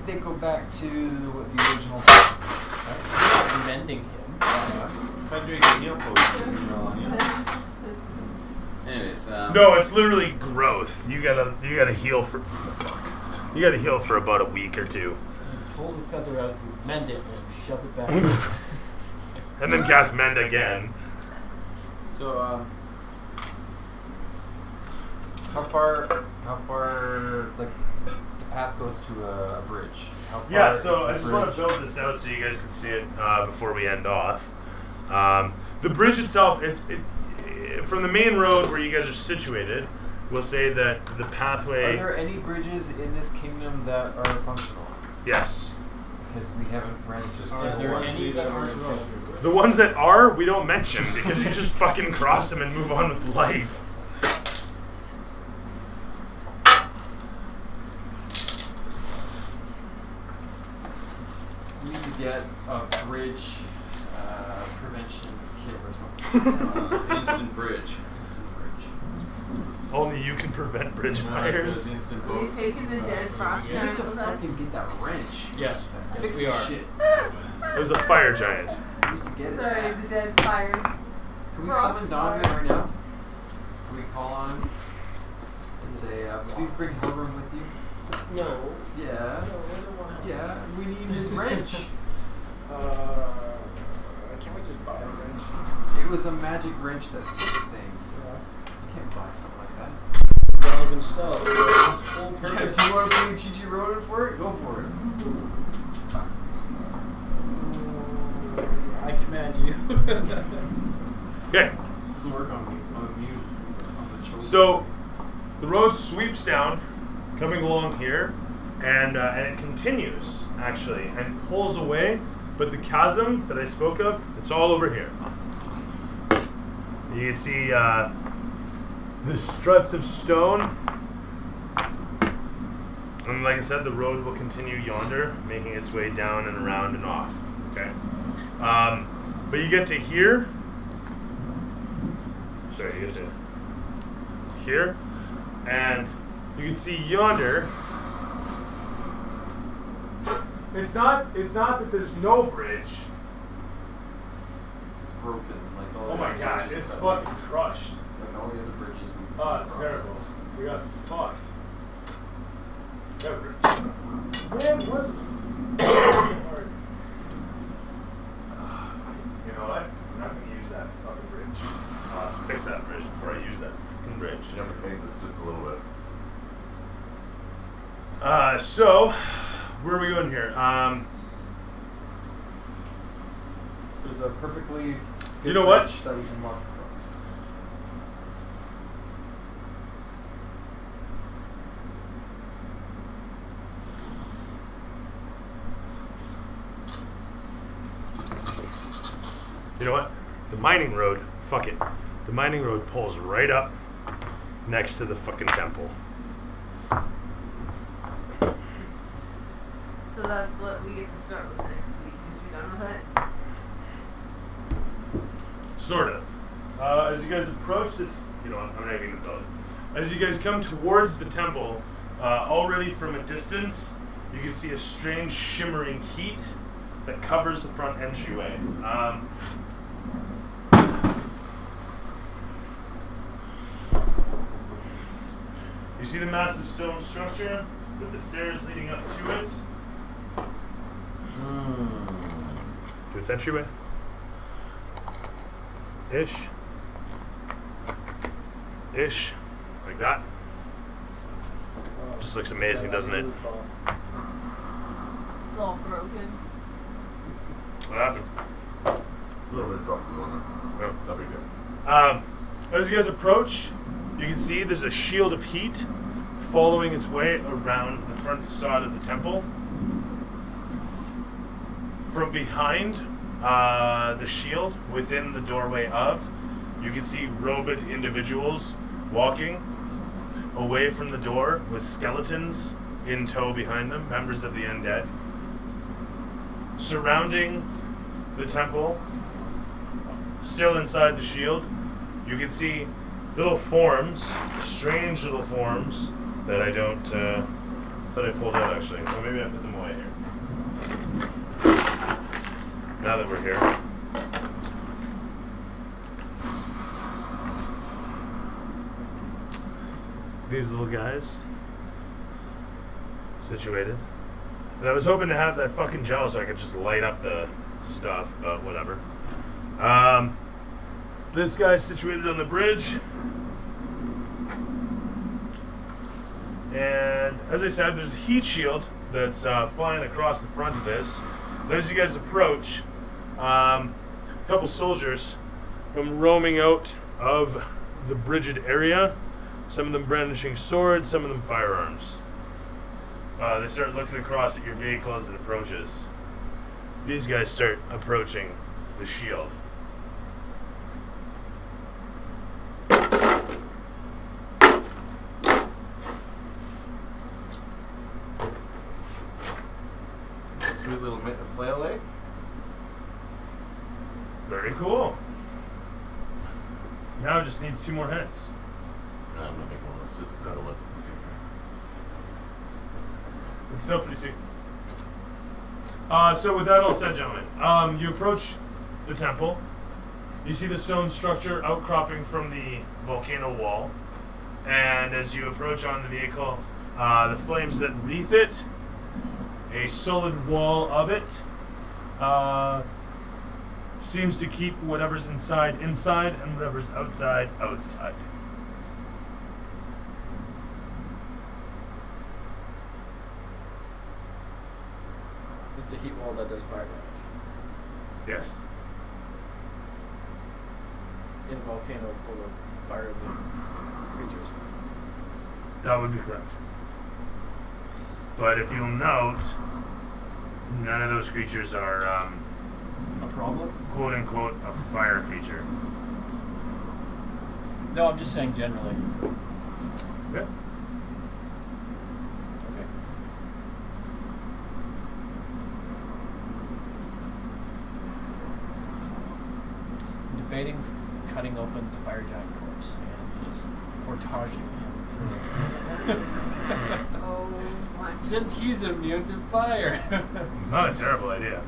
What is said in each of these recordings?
they go back to the original thing. Right? You're mending him. If I drink a heal potion, you know, anyways, no, it's literally growth. You gotta heal for. You gotta heal for about a week or two. You pull the feather out, you mend it, and shove it back. And then cast mend again. So, How far, like, the path goes to a bridge? How far Yeah, is so the I just bridge? want to build this out so you guys can see it before we end off. The bridge itself, from the main road where you guys are situated, we'll say that the pathway... Are there any bridges in this kingdom that are functional? Yes. Because we haven't ran into a Are single there one. any that aren't wrong? The ones that are, we don't mention, because you just fucking cross them and move on with life. We need to get a bridge prevention kit or something. instant bridge. Instant bridge. Only you can prevent bridge fires. Instant Are you boats. taking the dead frost We need giant to with us? fucking get that wrench. Yes. That Yes, fixes we are. shit. There's a fire giant. We need to get Sorry, it. the dead fire. Can we Frost summon Donovan fire. right now? Can we call on him and say, please bring Hilram with you? No. Yeah. No, I don't want to. Yeah, we need his wrench. Can't we just buy a wrench? It was a magic wrench that fixed things. You can't buy something like that. Don't even sell. So it's whole Yeah, purpose. do you want to play Chi-Chi Ronin for it? Go for it. I command you. Okay. It doesn't work on me. On you. On the chosen. So, the road sweeps down, coming along here, and it continues, actually, and pulls away, but the chasm that I spoke of, it's all over here. You can see the struts of stone, and like I said, the road will continue yonder, making its way down and around and off, okay? But you get to here, sorry, you get to here, and you can see yonder. It's not that there's no bridge. It's broken. Like all Oh the my other god, bridges it's that fucking crushed. Like all the other bridges we Oh, it's crossed. terrible. We got fucked. Man, what? You know what? I'm not gonna use that fucking bridge. Fix that bridge before I use that fucking bridge. You have to paint this just a little bit. So, where are we going here? There's a perfectly good You know what? bridge that we can walk across. You know what? The mining road, fuck it. The mining road pulls right up next to the fucking temple. So that's what we get to start with next week. Is we done with it? Sort of. As you guys approach this, you know, I'm not even gonna build it. As you guys come towards the temple, already from a distance, you can see a strange shimmering heat that covers the front entryway. You see the massive stone structure with the stairs leading up to it? To its entryway? Ish. Like that. Just looks amazing, doesn't it? It's all broken. What happened? A little bit of drop on it. Oh. That'll be good. As you guys approach, you can see there's a shield of heat following its way around the front facade of the temple. From behind the shield, within the doorway of, you can see robed individuals walking away from the door with skeletons in tow behind them, members of the undead. Surrounding the temple, still inside the shield, you can see little forms, strange little forms that I don't Thought I pulled out actually. Well, maybe I put them away here. Now that we're here. These little guys situated. And I was hoping to have that fucking gel so I could just light up the stuff, but whatever. This guy's situated on the bridge. And as I said, there's a heat shield that's flying across the front of this. And as you guys approach, a couple soldiers come roaming out of the bridged area. Some of them brandishing swords, some of them firearms. They start looking across at your vehicle as it approaches. These guys start approaching the shield. Sweet little flail egg. Very cool. Now it just needs 2 more hits. No, I'm not making one. It's just a set of one. It's still pretty sweet. So with that all said, gentlemen, you approach the temple. You see the stone structure outcropping from the volcano wall. And as you approach on the vehicle, the flames that wreath it, a solid wall of it, seems to keep whatever's inside, inside, and whatever's outside, outside. It's a heat wall that does fire damage. Yes. In a volcano full of fiery creatures. That would be correct. But if you'll note, none of those creatures are, A problem? quote unquote, a fire creature. No, I'm just saying generally. Yeah. Okay. I'm debating cutting open the fire giant corpse and just portaging him through it. Oh my. Since he's immune to fire. It's not a terrible idea.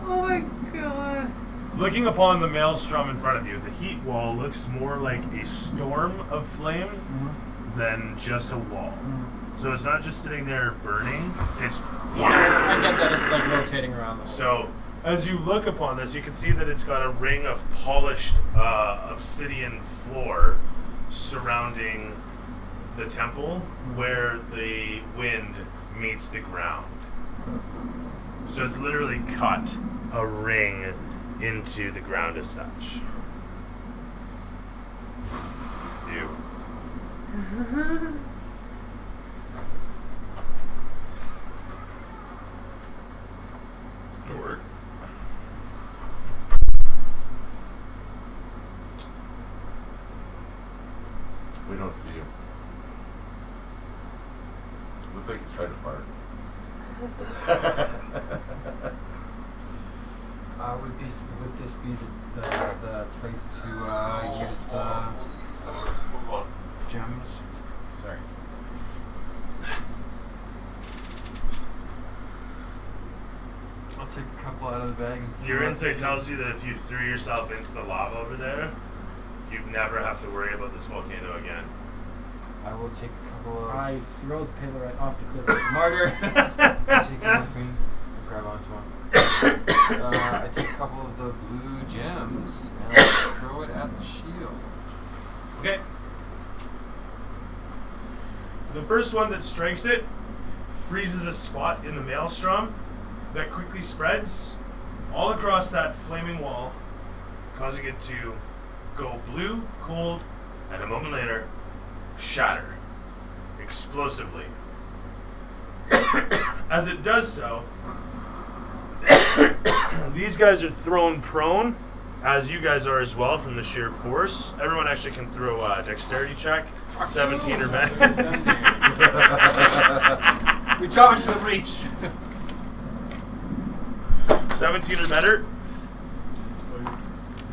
Oh my god. Looking upon the maelstrom in front of you, the heat wall looks more like a storm of flame than just a wall. So it's not just sitting there burning, it's... I get that it's like rotating around the wall. So, as you look upon this, you can see that it's got a ring of polished obsidian floor surrounding the temple where the wind meets the ground. So it's literally cut a ring into the ground as such. Ew. Dork. We don't see you. Looks like he's trying to fart. Would this be the place to use the gems? Sorry. I'll take a couple out of the bag. And Your insight tells you that if you threw yourself into the lava over there, you'd never have to worry about this volcano again. I will take a couple of. I throw the Paleorite off the cliff as a martyr. Take it with me. Grab onto him. I take a couple of the blue gems and I throw it at the shield. Okay. The first one that strikes it freezes a spot in the maelstrom that quickly spreads all across that flaming wall, causing it to go blue, cold, and a moment later, shatter explosively. As it does so, these guys are thrown prone, as you guys are as well from the sheer force. Everyone actually can throw a dexterity check, 17 or better. We charge the breach. 17 or better.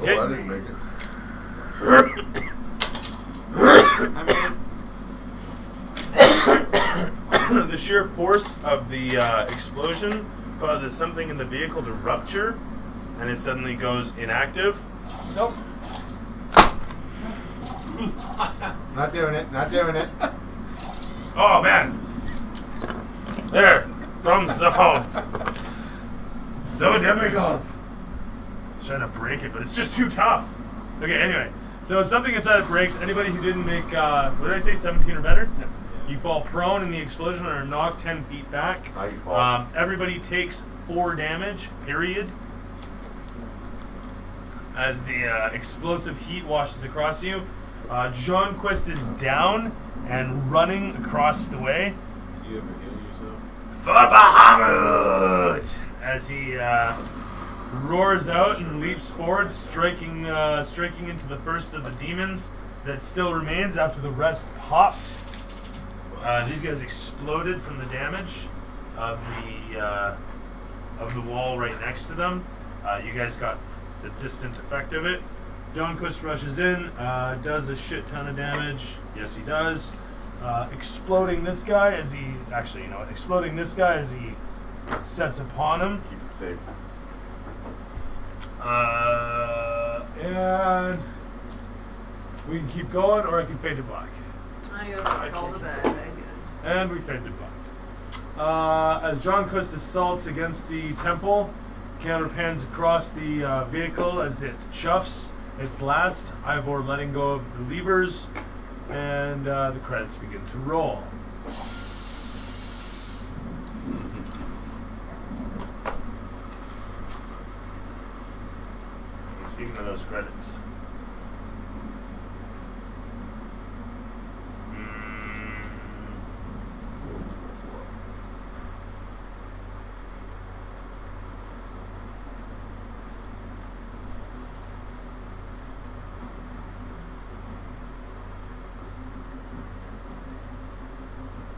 Oh, I didn't make it. I mean, The sheer force of the explosion causes something in the vehicle to rupture, and it suddenly goes inactive. Nope. Not doing it. Not doing it. Oh man! There! Problem solved! So difficult! I was trying to break it, but it's just too tough. Okay, anyway. So something inside it breaks. Anybody who didn't make, what did I say, 17 or better? Yep. You fall prone in the explosion or are knocked 10 feet back. How you fall? Everybody takes 4 damage, period. As the explosive heat washes across you. John Quist is down and running across the way. Did you ever heal yourself? For Bahamut! As he roars out and leaps forward, striking into the first of the demons that still remains after the rest popped. These guys exploded from the damage of the wall right next to them. You guys got the distant effect of it. John Quist rushes in, does a shit ton of damage. Yes, he does. Exploding this guy as he... Actually, you know what? Exploding this guy as he sets upon him. Keep it safe. And we can keep going, or I can fade to black. I gotta assault the bed. And we fade to black. As John Quist assaults against the temple, camera pans across the vehicle as it chuffs its last. Ivor letting go of the levers, and the credits begin to roll. And speaking of those credits,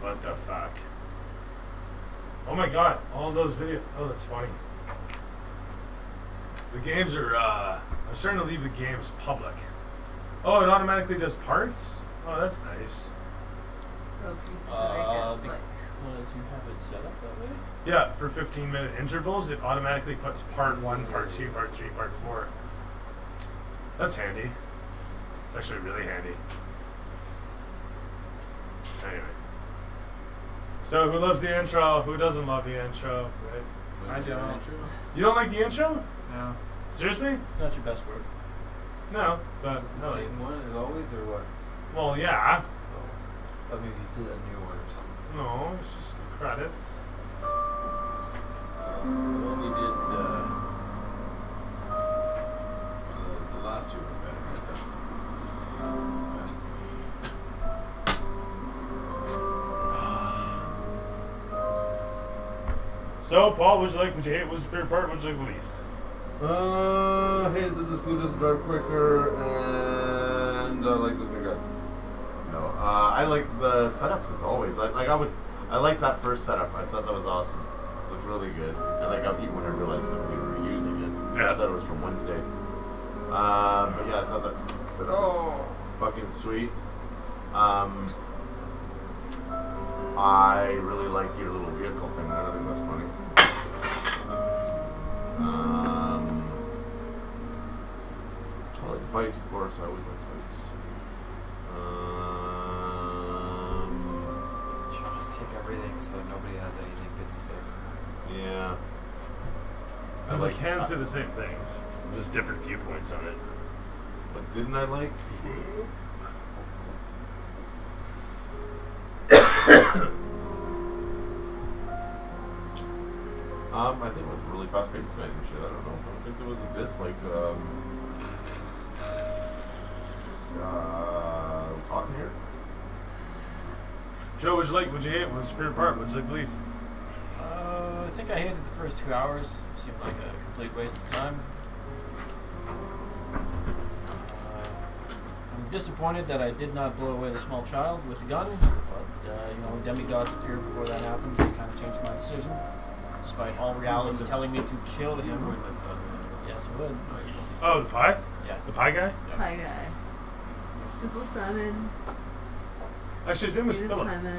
what the fuck? Oh my god, all those videos. Oh, that's funny. The games are, I'm starting to leave the games public. Oh, it automatically does parts? Oh, that's nice. So pieces like Because you have it set up that way? Yeah, for 15-minute intervals, it automatically puts part 1, part 2, part 3, part 4. That's handy. It's actually really handy. Anyway. So, who loves the intro? Who doesn't love the intro? Right? I don't. You don't like the intro? No. Seriously? Not your best work. No, but Is it the no. same one as always, or what? Well, yeah. I mean, if you did a new one or something. No, it's just the credits. We only did the last two were better. I thought. So, Paul, what you like? What you hate? What was your favorite part? What you like the least? Hated that this glue doesn't drive quicker, and like this new guy. No, I like the setups as always. I like that first setup. I thought that was awesome. It looked really good, and like even when I realized that we were using it, Yeah. I thought it was from Wednesday. But yeah, I thought that setup was fucking sweet. I really like your little vehicle thing. I think that's funny. I like fights, of course. I always like fights. You should just take everything so nobody has anything good to say. Yeah. And I we like- can say the same things. Just different viewpoints on it. What didn't I like? I think it was really fast paced tonight and shit. I don't know. I don't think there was a diss like it's hot in here. Joe, what'd you like? What'd you hate? What was your favorite part? What'd you like the least? I think I hated the first 2 hours. Seemed like a complete waste of time. I'm disappointed that I did not blow away the small child with a gun, but you know, demigods appeared before that happened, so it kind of changed my decision. Despite all reality telling me to kill him. Yes, I would. Oh, the pie? Yes. The pie guy? Hi guy. Simple Simon. Actually, his name was He's Philip. Simon.